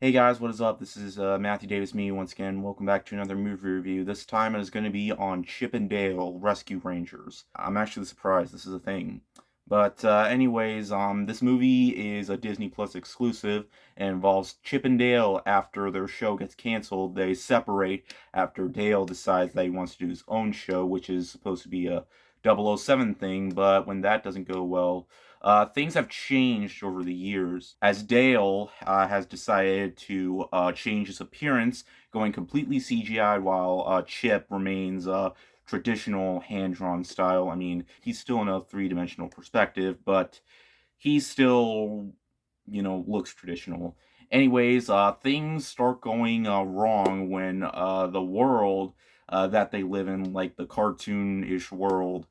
Hey guys, what is up? This is Matthew Davis, me once again. Welcome back to another movie review. This time it is going to be on Chip and Dale Rescue Rangers. I'm actually surprised this is a thing. But this movie is a Disney Plus exclusive and involves Chip and Dale after their show gets canceled. They separate after Dale decides that he wants to do his own show, which is supposed to be a 007 thing, but when that doesn't go well, things have changed over the years as Dale has decided to change his appearance, going completely CGI, while Chip remains traditional hand-drawn style. I mean, he's still in a three-dimensional perspective, but he still, looks traditional. Anyways, things start going wrong when the world that they live in, like the cartoon-ish world,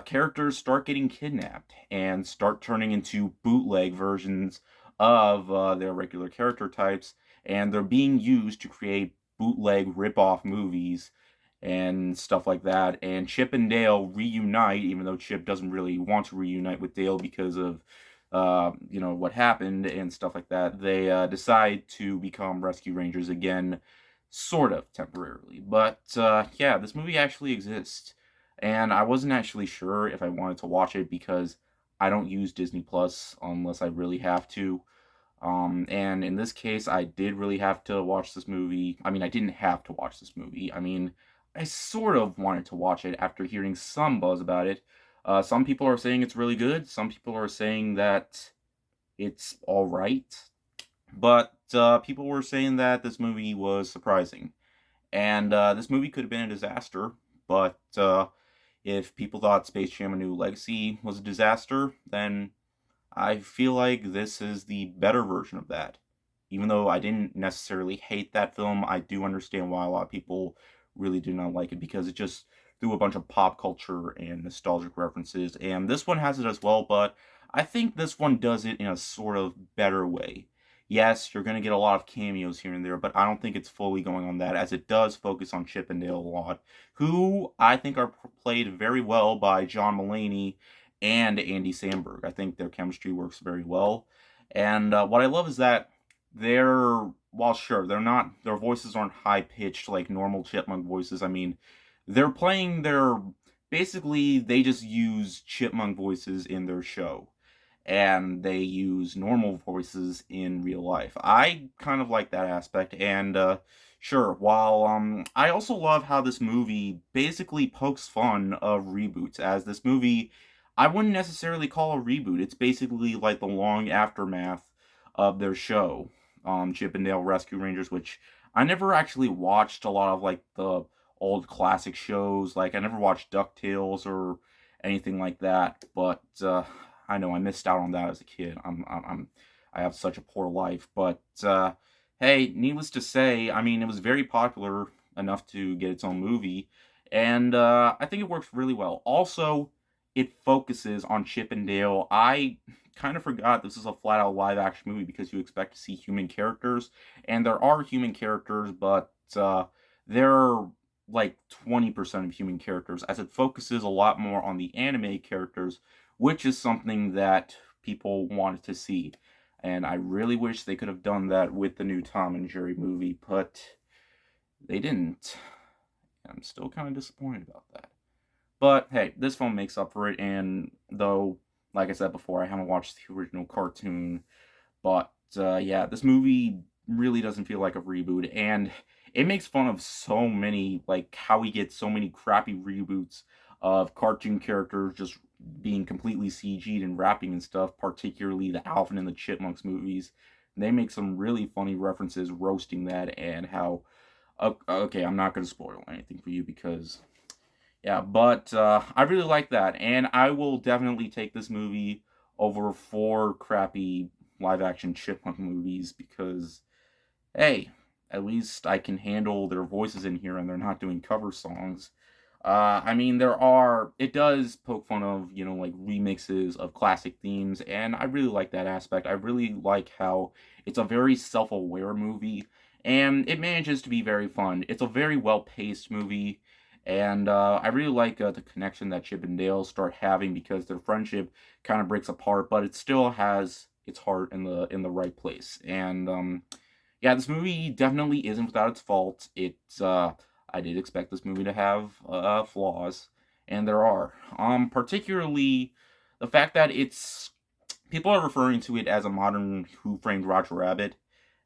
characters start getting kidnapped and start turning into bootleg versions of their regular character types, and they're being used to create bootleg rip-off movies and stuff like that. And Chip and Dale reunite, even though Chip doesn't really want to reunite with Dale because of what happened and stuff like that. They decide to become rescue rangers again, sort of temporarily. But yeah, this movie actually exists, and I wasn't actually sure if I wanted to watch it because I don't use Disney Plus unless I really have to. And in this case, I did really have to watch this movie. I mean, I didn't have to watch this movie. I mean, I sort of wanted to watch it after hearing some buzz about it. Some people are saying it's really good. Some people are saying that it's all right. But people were saying that this movie was surprising. And this movie could have been a disaster. But if people thought Space Jam: A New Legacy was a disaster, then I feel like this is the better version of that. Even though I didn't necessarily hate that film, I do understand why a lot of people really do not like it because it just threw a bunch of pop culture and nostalgic references. And this one has it as well, but I think this one does it in a sort of better way. Yes, you're going to get a lot of cameos here and there, but I don't think it's fully going on that, as it does focus on Chip and Dale a lot, who I think are played very well by John Mulaney and Andy Samberg. I think their chemistry works very well. And what I love is that while sure, their voices aren't high pitched like normal chipmunk voices. I mean, they're playing basically, they just use chipmunk voices in their show. And they use normal voices in real life. I kind of like that aspect, and sure, while I also love how this movie basically pokes fun of reboots, as this movie I wouldn't necessarily call a reboot. It's basically like the long aftermath of their show, Chip and Dale Rescue Rangers, which I never actually watched a lot of like the old classic shows. Like I never watched DuckTales or anything like that. But I know I missed out on that as a kid. I have such a poor life. But hey, needless to say, I mean it was very popular enough to get its own movie, and I think it works really well. Also, it focuses on Chip and Dale. I kind of forgot this is a flat out live action movie because you expect to see human characters, and there are human characters, but they're like 20% of human characters, as it focuses a lot more on the anime characters, which is something that people wanted to see. And I really wish they could have done that with the new Tom and Jerry movie, but they didn't. I'm still kind of disappointed about that. But hey, this film makes up for it, and though, like I said before, I haven't watched the original cartoon, but yeah, this movie really doesn't feel like a reboot, and it makes fun of so many, like how we get so many crappy reboots of cartoon characters just being completely CG'd and rapping and stuff, particularly the Alvin and the Chipmunks movies. They make some really funny references roasting that and how. Okay, I'm not going to spoil anything for you because yeah, but I really like that, and I will definitely take this movie over four crappy live action chipmunk movies because, hey, at least I can handle their voices in here and they're not doing cover songs. I mean, it does poke fun of, like remixes of classic themes, and I really like that aspect. I really like how it's a very self aware movie, and it manages to be very fun. It's a very well paced movie, and I really like the connection that Chip and Dale start having because their friendship kind of breaks apart, but it still has its heart in the right place. And Yeah, this movie definitely isn't without its faults. I did expect this movie to have flaws, and there are. Particularly the fact that it's people are referring to it as a modern Who Framed Roger Rabbit.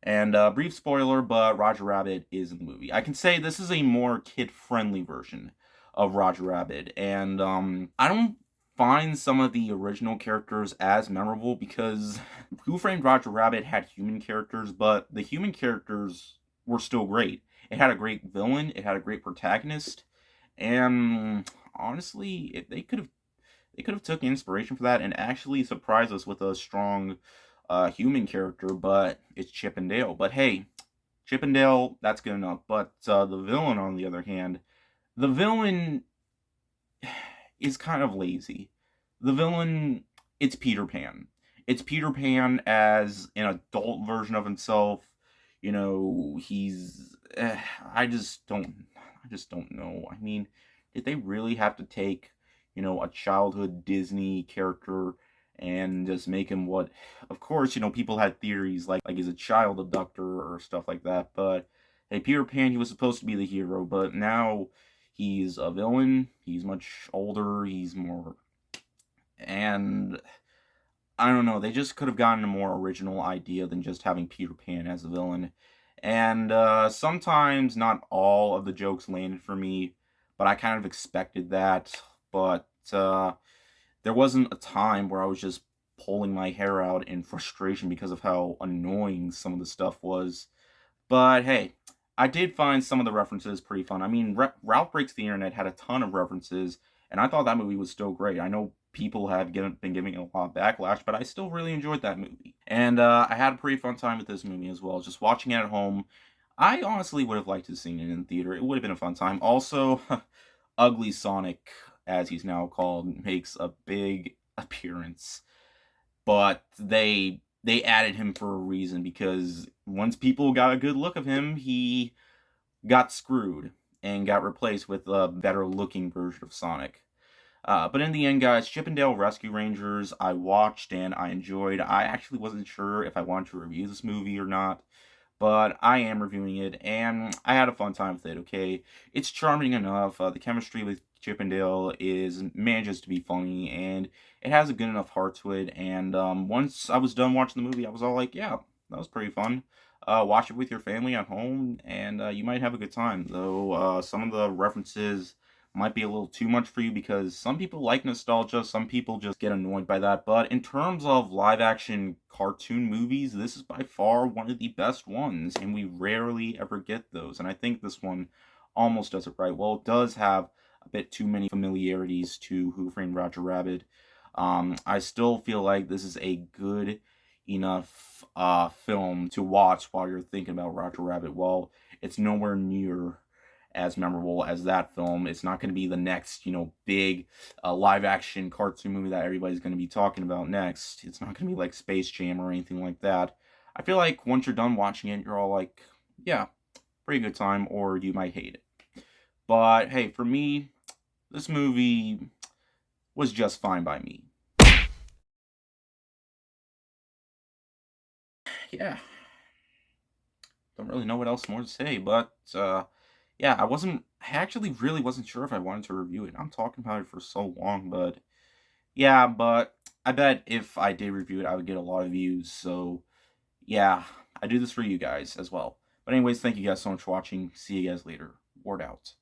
And brief spoiler, but Roger Rabbit is in the movie. I can say this is a more kid-friendly version of Roger Rabbit, and I don't find some of the original characters as memorable because Who Framed Roger Rabbit had human characters, but the human characters were still great. It had a great villain, it had a great protagonist, and honestly, they could have took inspiration for that and actually surprised us with a strong human character, but it's Chip and Dale. But hey, Chip and Dale, that's good enough. But the villain, on the other hand, the villain is kind of lazy. The villain, it's Peter Pan. It's Peter Pan as an adult version of himself. You know, he's. I just don't know. I mean, did they really have to take, a childhood Disney character and just make him what? Of course, people had theories like he's a child abductor or stuff like that. But hey, Peter Pan, he was supposed to be the hero, but now he's a villain. He's much older. He's more. And I don't know. They just could have gotten a more original idea than just having Peter Pan as a villain. And sometimes not all of the jokes landed for me, but I kind of expected that. But there wasn't a time where I was just pulling my hair out in frustration because of how annoying some of the stuff was. But hey, I did find some of the references pretty fun. I mean, Ralph Breaks the Internet had a ton of references, and I thought that movie was still great. I know people have been giving it a lot of backlash, but I still really enjoyed that movie. And I had a pretty fun time with this movie as well. Just watching it at home, I honestly would have liked to have seen it in theater. It would have been a fun time. Also, Ugly Sonic, as he's now called, makes a big appearance, but they added him for a reason because once people got a good look of him, he got screwed and got replaced with a better looking version of Sonic. But in the end, guys, Chip and Dale Rescue Rangers, I watched and I enjoyed. I actually wasn't sure if I wanted to review this movie or not, but I am reviewing it, and I had a fun time with it. Okay, it's charming enough. The chemistry with Chip and Dale is manages to be funny, and it has a good enough heart to it. And once I was done watching the movie, I was all like, "Yeah, that was pretty fun." Watch it with your family at home, and you might have a good time. Though some of the references might be a little too much for you because some people like nostalgia, some people just get annoyed by that. But in terms of live action cartoon movies, this is by far one of the best ones, and we rarely ever get those. And I think this one almost does it right. Well, it does have a bit too many familiarities to Who Framed Roger Rabbit. I still feel like this is a good enough film to watch while you're thinking about Roger Rabbit. While it's nowhere near as memorable as that film. It's not going to be the next, big live action cartoon movie that everybody's going to be talking about next. It's not going to be like Space Jam or anything like that. I feel like once you're done watching it, you're all like, yeah, pretty good time, or you might hate it. But hey, for me, this movie was just fine by me. Yeah, don't really know what else more to say, but yeah, I actually really wasn't sure if I wanted to review it. I'm talking about it for so long, but yeah, but I bet if I did review it, I would get a lot of views. So yeah, I do this for you guys as well. But anyways, thank you guys so much for watching. See you guys later. Ward out.